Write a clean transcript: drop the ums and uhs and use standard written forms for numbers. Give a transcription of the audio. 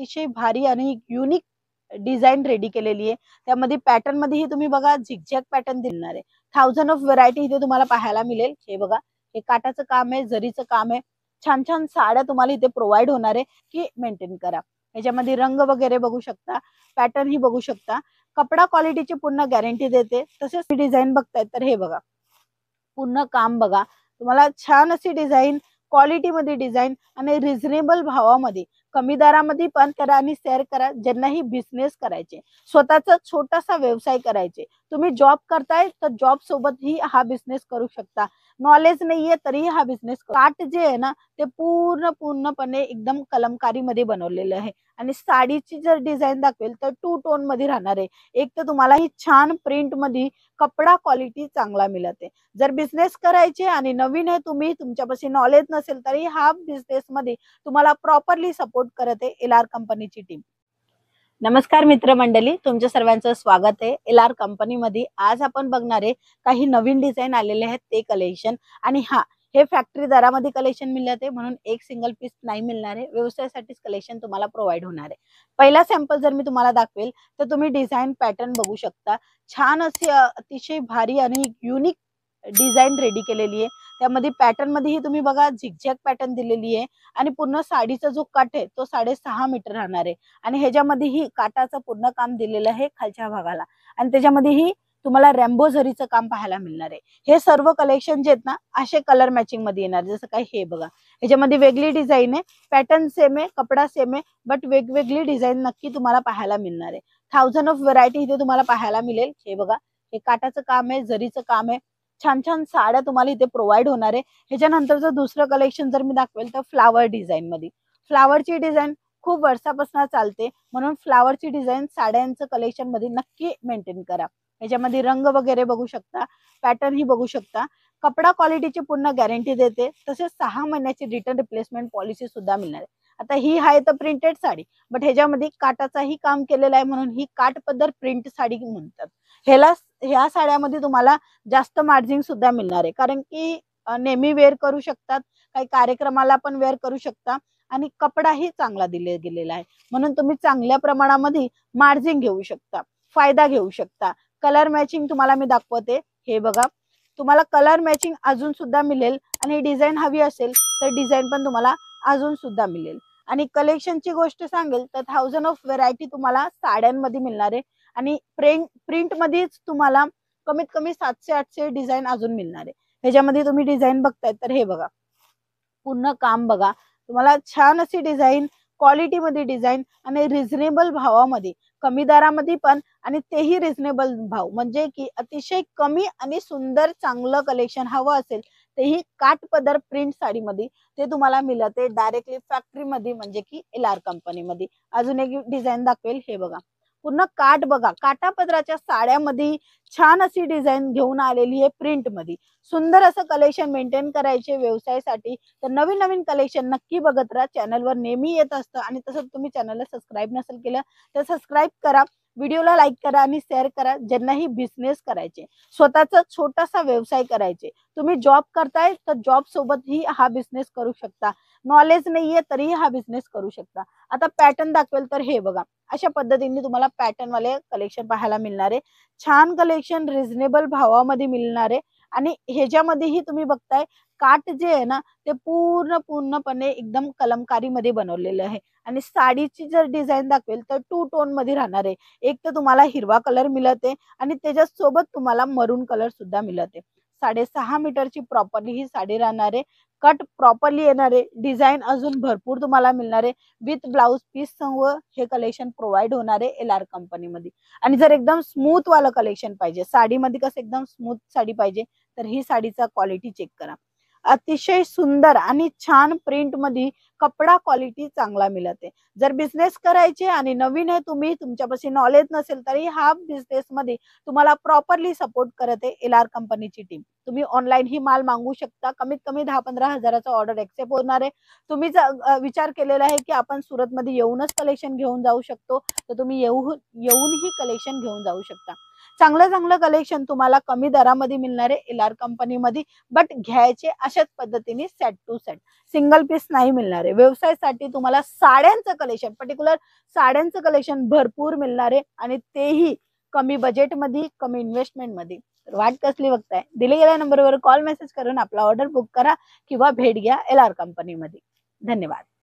अतिशय भारी आणि युनिक डिझाईन रेडी केलेली आहे। त्यामध्ये पॅटर्न मध्येही तुम्ही बघा झिगझॅग पॅटर्न दिलणार आहे। 1000 ऑफ व्हरायटी इथे तुम्हाला पाहायला मिळेल। हे बघा, हे काटाचं काम आहे, जरीचं काम आहे। छान छान साड्या तुम्हाला इथे प्रोव्हाइड होणार आहे की मेंटेन करा। याच्यामध्ये रंग वगैरे बघू शकता, पॅटर्न ही बघू शकता। कपडा क्वालिटीची पूर्ण गॅरंटी देते। तसेच डिझाईन बघताय तर हे बघा, पूर्ण काम बघा, तुम्हाला छान अशी डिझाईन क्वालिटी मध्ये डिझाईन आणि रिझनेबल भावामध्ये कमी दरामध्ये पण करा आणि शेअर करा। ज्यांनाही बिझनेस करायचे, स्वतःचा छोटासा व्यवसाय करायचे, तुम्ही जॉब करताय तर जॉब सोबत ही हा बिझनेस करू शकता। नॉलेज नाहीये तरीही हा बिझनेस काट जे आहे ना ते पूर्णपणे एकदम कलमकारी मध्ये बनवलेलं आहे। आणि साडीची जर डिझाईन दाखवेल तर 2 टोन मध्ये राहणार आहे। एक तर तुम्हाला ही छान प्रिंट मध्ये कपडा क्वालिटी चांगला मिळते। जर बिझनेस करायचे आणि नवीन आहे तुम्ही, तुमच्यापाशी नॉलेज नसेल तरी हा बिझनेस मध्ये तुम्हाला प्रॉपरली सपोर्ट करते LR कंपनीची टीम। नमस्कार मित्रमंडळी, तुमच्या सर्वांचं स्वागत आहे LR कंपनी मध्ये। आज आपण बघणार आहे काही नवीन डिझाईन आलेले आहेत ते कलेक्शन। आणि हे फॅक्टरी दरामध्ये कलेक्शन मिळते, म्हणून एक सिंगल पीस नाही मिळणार आहे। व्यवसायासाठीच कलेक्शन तुम्हाला प्रोव्हाइड होणार आहे। पहिला सॅम्पल जर मी तुम्हाला दाखवेल तर तुम्ही डिझाईन पॅटर्न बघू शकता। छान असे अतिशय भारी आणि युनिक डिझाईन रेडी केलेली आहे। त्यामध्ये पॅटर्न मध्येही तुम्ही बघा झिगझॅग पॅटर्न दिलेली आहे। आणि पूर्ण साडीचा जो कट आहे तो 6.5 मीटर राहणार आहे। आणि ह्याच्यामध्येही काटाचं पूर्ण काम दिलेलं आहे खालच्या भागाला। आणि त्याच्यामध्येही तुम्हाला रॅम्बो झरीचं काम पाहायला मिळणार आहे। हे सर्व कलेक्शन जे आहेत ना असे कलर मॅचिंग मध्ये येणार। जसं काही हे बघा, ह्याच्यामध्ये वेगळी डिझाईन आहे, पॅटर्न सेम आहे, कपडा सेम आहे, बट वेगवेगळी डिझाईन नक्की तुम्हाला पाहायला मिळणार आहे। 1000 ऑफ व्हरायटी इथे तुम्हाला पाहायला मिळेल। हे बघा, हे काटाचं काम आहे, जरीचं काम आहे। छान छान साड्या तुम्हाला इथे प्रोव्हाइड होणार आहे। ह्याच्यानंतरचं दुसरं कलेक्शन जर मी दाखवेल तर फ्लावर डिझाईन मध्ये। फ्लावरची डिझाईन खूप वर्षापासून चालते, म्हणून फ्लावरची डिझाईन साड्यांचं कलेक्शन मध्ये नक्की मेंटेन करा। ह्याच्यामध्ये रंग वगैरे बघू शकता, पॅटर्न ही बघू शकता। कपडा क्वालिटीची पूर्ण गॅरंटी देते। तसेच 6 महिन्याची रिटर्न रिप्लेसमेंट पॉलिसी सुद्धा मिळणार आहे। आता ही आहे तर प्रिंटेड साडी, बट ह्याच्यामध्ये काटाचाही काम केलेलं आहे, म्हणून ही काठ पदर प्रिंट साडी म्हणतात। ह्या साड्यामध्ये तुम्हाला जास्त मार्जिन सुद्धा मिळणार आहे, कारण की नेहमी वेअर करू शकतात, काही कार्यक्रमाला पण वेअर करू शकता। आणि कपडाही चांगला दिले गेलेला आहे, म्हणून तुम्ही चांगल्या प्रमाणामध्ये मार्जिन घेऊ शकता, फायदा घेऊ शकता। कलर मॅचिंग तुम्हाला मी दाखवते। हे बघा, तुम्हाला कलर मॅचिंग अजून सुद्धा मिळेल। आणि डिझाईन हवी असेल तर डिझाईन पण तुम्हाला अजून सुद्धा मिळेल। आणि कलेक्शनची गोष्ट सांगेल तर 1000 ऑफ व्हरायटी तुम्हाला साड्यांमध्ये मिळणार आहे। आणि प्रिंट मध्येच तुम्हाला कमीत कमी 700-800 डिझाईन अजून मिळणार आहे। ह्याच्यामध्ये तुम्ही डिझाईन बघताय तर हे बघा, पूर्ण काम बघा, तुम्हाला छान अशी डिझाईन क्वालिटी मध्ये डिझाईन आणि रिझनेबल भावामध्ये कमी दरामध्ये पण, आणि तेही रिझनेबल भाव म्हणजे की अतिशय कमी आणि सुंदर चांगलं कलेक्शन हवं असेल तेही काठ पदर प्रिंट साडीमध्ये ते तुम्हाला मिळते डायरेक्टली फॅक्टरी मध्ये, म्हणजे की LR कंपनी मध्ये। अजून एक डिझाईन दाखवेल। हे बघा, पूर्ण काठ बघा, काठापदराच्या साड्यामध्ये छान अशी डिझाईन घेऊन आलेली आहे प्रिंट मध्ये। सुंदर असं कलेक्शन मेंटेन करायचे व्यवसायासाठी तर नवीन नवीन कलेक्शन नक्की बघत राहा। चॅनलवर नेहमी येत असतं। आणि तसंच तुम्ही चॅनलला सबस्क्राईब नसेल केलं तर सबस्क्राईब करा, व्हिडिओला लाईक करा आणि शेअर करा। ज्यांनाही बिझनेस करायचे, स्वतःचा छोटासा व्यवसाय करायचे, तुम्ही जॉब करताय तर जॉब सोबत ही हा बिझनेस करू शकता। नॉलेज नाहीये तरीही हा बिझनेस करू शकता। आता पॅटर्न दाखवेल तर हे बघा, अशा पद्धतीने तुम्हाला पॅटर्न वाले कलेक्शन पाहायला मिळणार आहे। छान कलेक्शन रिझनेबल भावामध्ये मिळणार आहे। आणि ह्याच्यामध्येही तुम्ही बघताय काठ जे आहे ना ते पूर्णपणे एकदम कलमकारी मध्ये बनवलेलं आहे। आणि साडीची जर डिझाईन दाखवेल तर 2 टोन मध्ये राहणार आहे। एक तर तुम्हाला हिरवा कलर मिळते आणि त्याच्यासोबत तुम्हाला मरून कलर सुद्धा मिळते। 6.5 मीटरची प्रॉपरली ही साडी राहणार आहे। कट प्रॉपरली येणार आहे। डिझाईन अजून भरपूर तुम्हाला मिळणार आहे। विथ ब्लाउज पीस संग हे कलेक्शन प्रोव्हाइड होणार आहे LR कंपनी मध्ये। आणि जर एकदम स्मूथ वाला कलेक्शन पाहिजे, साडीमध्ये कसं एकदम स्मूथ साडी पाहिजे, तर ही साडीचा क्वालिटी चेक करा। अतिशय सुंदर आणि छान प्रिंट मध्ये कपडा क्वालिटी चांगला मिळते। जर बिझनेस करायचे आणि नवीन आहे तुम्ही, तुमच्यापाशी नॉलेज नसेल तरी हा बिझनेस मध्ये तुम्हाला प्रॉपरली सपोर्ट करते LR कंपनीची टीम। तुम्ही ऑनलाईन ही माल मागवू शकता। कमीत कमी 10-15 हजाराचा ऑर्डर एक्सेप्ट होणार आहे। तुम्ही विचार केलेला आहे की आपण सुरत मध्ये येऊनच कलेक्शन घेऊन जाऊ शकतो, तर तुम्ही येऊन ही कलेक्शन घेऊन जाऊ शकता। चांगलं चांगलं कलेक्शन तुम्हाला कमी दरामध्ये मिळणार आहे LR कंपनीमध्ये. बट घ्यायचे अशाच पद्धतीने set to set, single piece नाही मिळणार आहे. व्यवसायासाठी तुम्हाला साड्यांचं कलेक्शन, पर्टिक्युलर साड्यांचं कलेक्शन भरपूर मिळणार आहे आणि तेही कमी बजेटमध्ये, कमी इन्व्हेस्टमेंटमध्ये. तर वाट कसली बघताय? दिले गेल्या नंबरवर कॉल मेसेज करून आपला ऑर्डर बुक करा किंवा भेट घ्या LR कंपनीमध्ये. धन्यवाद.